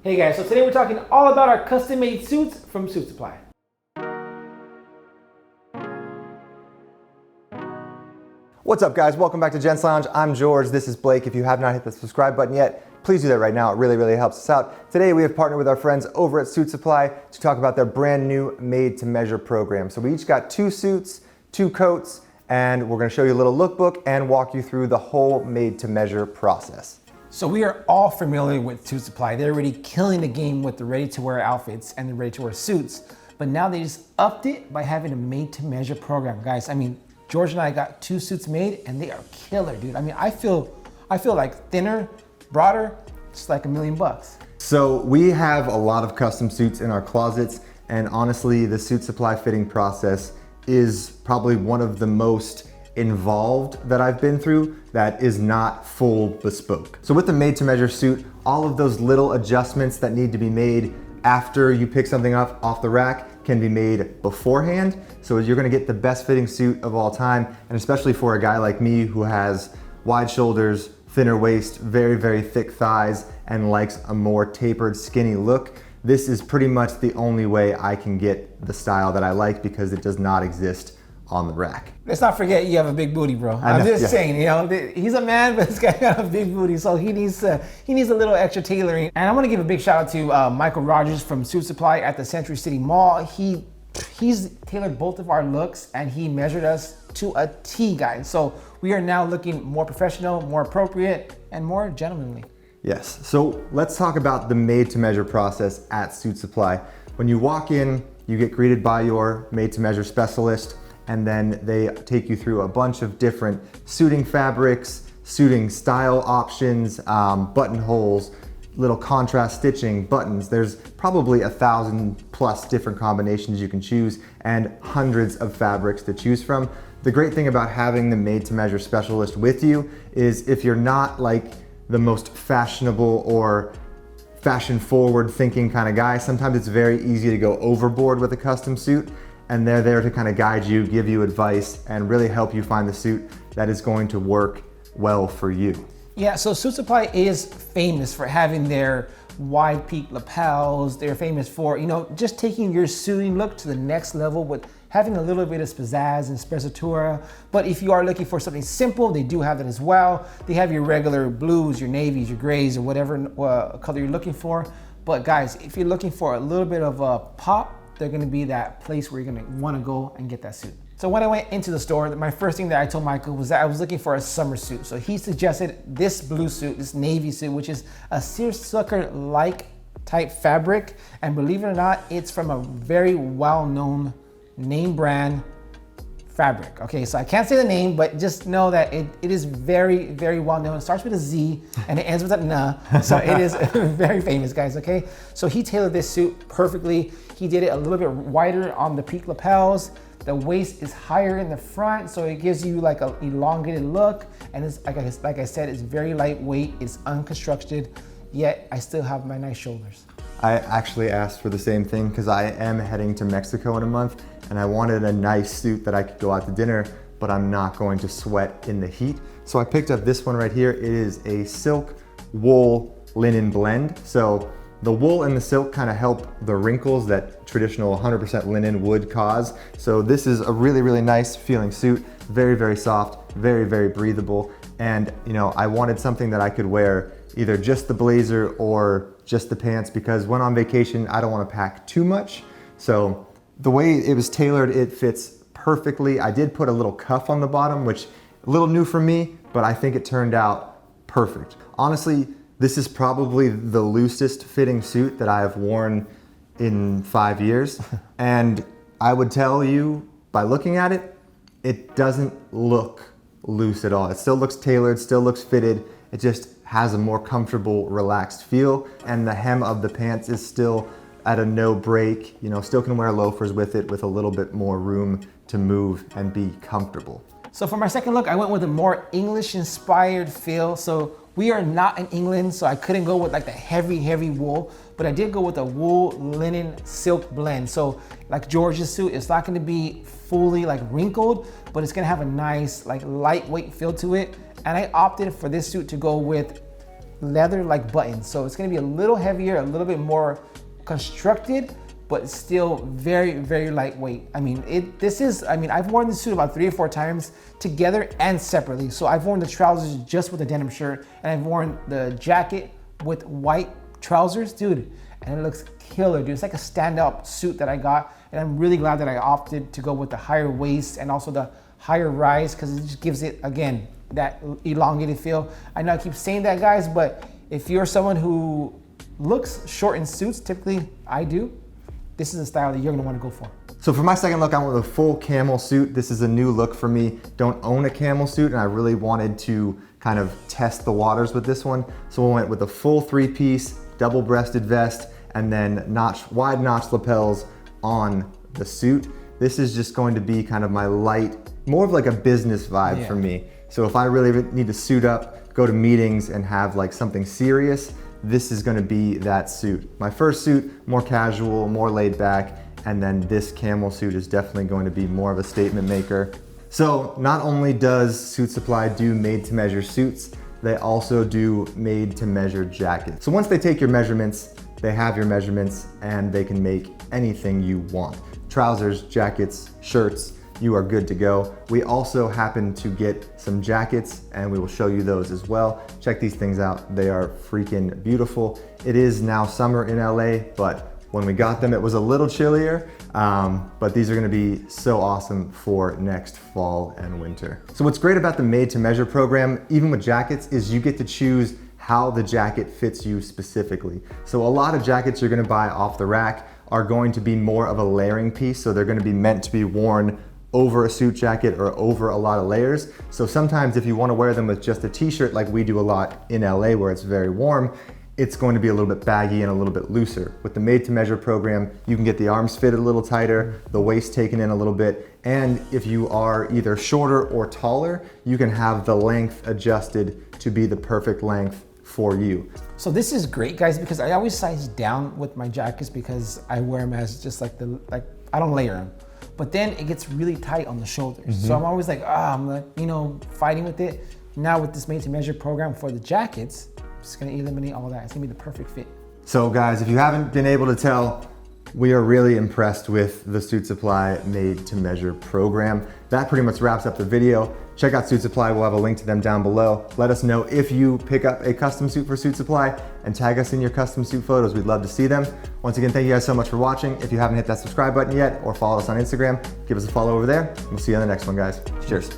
Hey guys, so today we're talking all about our custom-made suits from Suitsupply. What's up guys, welcome back to Gents Lounge. I'm George, this is Blake. If you have not hit the subscribe button yet, please do that right now. It really helps us out. Today we have partnered with our friends over at Suitsupply to talk about their brand new made to measure program. So we each got 2 suits, 2 coats, and we're gonna show you a little lookbook and walk you through the whole made to measure process. So we are all familiar with Suitsupply. They're already killing the game with the ready-to-wear outfits and the ready-to-wear suits, but now they just upped it by having a made-to-measure program. Guys, I mean, George and I got 2 suits made and they are killer, dude. I mean, I feel like thinner, broader, just like $1 million. So we have a lot of custom suits in our closets, and honestly, the Suitsupply fitting process is probably one of the most involved that I've been through that is not full bespoke. So with the made to measure suit, all of those little adjustments that need to be made after you pick something up off the rack can be made beforehand. So you're gonna get the best fitting suit of all time, and especially for a guy like me who has wide shoulders, thinner waist, very thick thighs, and likes a more tapered, skinny look, this is pretty much the only way I can get the style that I like because it does not exist on the rack. Let's not forget you have a big booty, bro. I'm just saying, you know, he's a man, but this guy got a big booty, so he needs a little extra tailoring. And I want to give a big shout out to Michael Rogers from Suitsupply at the Century City Mall. He's tailored both of our looks and he measured us to a T, guys. So we are now looking more professional, more appropriate, and more gentlemanly. Yes, so let's talk about the made to measure process at Suitsupply. When you walk in, you get greeted by your made to measure specialist, and then they take you through a bunch of different suiting fabrics, suiting style options, buttonholes, little contrast stitching, buttons. There's probably 1,000+ different combinations you can choose and hundreds of fabrics to choose from. The great thing about having the made to measure specialist with you is if you're not like the most fashionable or fashion forward thinking kind of guy, sometimes it's very easy to go overboard with a custom suit, and they're there to kind of guide you, give you advice, and really help you find the suit that is going to work well for you. Yeah, so Suitsupply is famous for having their wide peak lapels. They're famous for, you know, just taking your suiting look to the next level with having a little bit of pizzazz and sprezzatura. But if you are looking for something simple, they do have that as well. They have your regular blues, your navies, your grays, or whatever color you're looking for. But guys, if you're looking for a little bit of a pop, they're gonna be that place where you're gonna wanna go and get that suit. So when I went into the store, my first thing that I told Michael was that I was looking for a summer suit. So he suggested this blue suit, this navy suit, which is a seersucker-like type fabric. And believe it or not, it's from a very well-known name brand fabric. Okay, so I can't say the name, but just know that it is very well known. It starts with a Z and it ends with a N. So it is very famous, guys, okay? So he tailored this suit perfectly. He did it a little bit wider on the peak lapels. The waist is higher in the front, so it gives you like an elongated look. And it's like I said, it's very lightweight, it's unconstructed, yet I still have my nice shoulders. I actually asked for the same thing because I am heading to Mexico in a month, and I wanted a nice suit that I could go out to dinner, but I'm not going to sweat in the heat. So I picked up this one right here. It is a silk wool linen blend. So the wool and the silk kind of help the wrinkles that traditional 100% linen would cause. So this is a really nice feeling suit, very soft, very breathable. And you know, I wanted something that I could wear either just the blazer or just the pants, because when on vacation, I don't want to pack too much. So the way it was tailored, it fits perfectly. I did put a little cuff on the bottom, which a little new for me, but I think it turned out perfect. Honestly, this is probably the loosest fitting suit that I have worn in 5 years. And I would tell you, by looking at it, it doesn't look loose at all. It still looks tailored, still looks fitted. It just has a more comfortable, relaxed feel. And the hem of the pants is still at a no break, you know, still can wear loafers with it with a little bit more room to move and be comfortable. So for my second look, I went with a more English inspired feel. So we are not in England, so I couldn't go with like the heavy wool, but I did go with a wool linen silk blend. So like George's suit, it's not gonna be fully like wrinkled, but it's gonna have a nice like lightweight feel to it. And I opted for this suit to go with leather-like buttons. So it's gonna be a little heavier, a little bit more constructed, but still very, very lightweight. I mean, I've worn this suit about 3 or 4 times together and separately. So I've worn the trousers just with a denim shirt, and I've worn the jacket with white trousers, dude, and it looks killer, dude. It's like a standout suit that I got, and I'm really glad that I opted to go with the higher waist and also the higher rise, because it just gives it, again, that elongated feel. I know I keep saying that, guys, but if you're someone who looks short in suits, typically I do, this is a style that you're gonna wanna go for. So for my second look, I went with a full camel suit. This is a new look for me. Don't own a camel suit, and I really wanted to kind of test the waters with this one. So I went with a full 3-piece, double-breasted vest, and then wide notch lapels on the suit. This is just going to be kind of my light, more of like a business vibe for me. So if I really need to suit up, go to meetings and have like something serious, this is gonna be that suit. My first suit, more casual, more laid back, and then this camel suit is definitely going to be more of a statement maker. So not only does Suitsupply do made to measure suits, they also do made to measure jackets. So once they take your measurements, they have your measurements, and they can make anything you want. Trousers, jackets, shirts, you are good to go. We also happen to get some jackets, and we will show you those as well. Check these things out. They are freaking beautiful. It is now summer in LA, but when we got them, it was a little chillier, but these are gonna be so awesome for next fall and winter. So what's great about the made to measure program, even with jackets, is you get to choose how the jacket fits you specifically. So a lot of jackets you're gonna buy off the rack are going to be more of a layering piece, so they're gonna be meant to be worn over a suit jacket or over a lot of layers. So sometimes if you wanna wear them with just a t-shirt like we do a lot in LA where it's very warm, it's going to be a little bit baggy and a little bit looser. With the made to measure program, you can get the arms fitted a little tighter, the waist taken in a little bit, and if you are either shorter or taller, you can have the length adjusted to be the perfect length for you. So this is great, guys, because I always size down with my jackets because I wear them as just like I don't layer them. But then it gets really tight on the shoulders. So I'm always like, I'm like, fighting with it. Now with this made to measure program for the jackets, it's gonna eliminate all that. It's gonna be the perfect fit. So guys, if you haven't been able to tell, we are really impressed with the Suitsupply made to measure program. That pretty much wraps up the video. Check out Suitsupply, we'll have a link to them down below. Let us know if you pick up a custom suit for Suitsupply and tag us in your custom suit photos. We'd love to see them. Once again, thank you guys so much for watching. If you haven't hit that subscribe button yet or followed us on Instagram, give us a follow over there. We'll see you on the next one, guys. Cheers.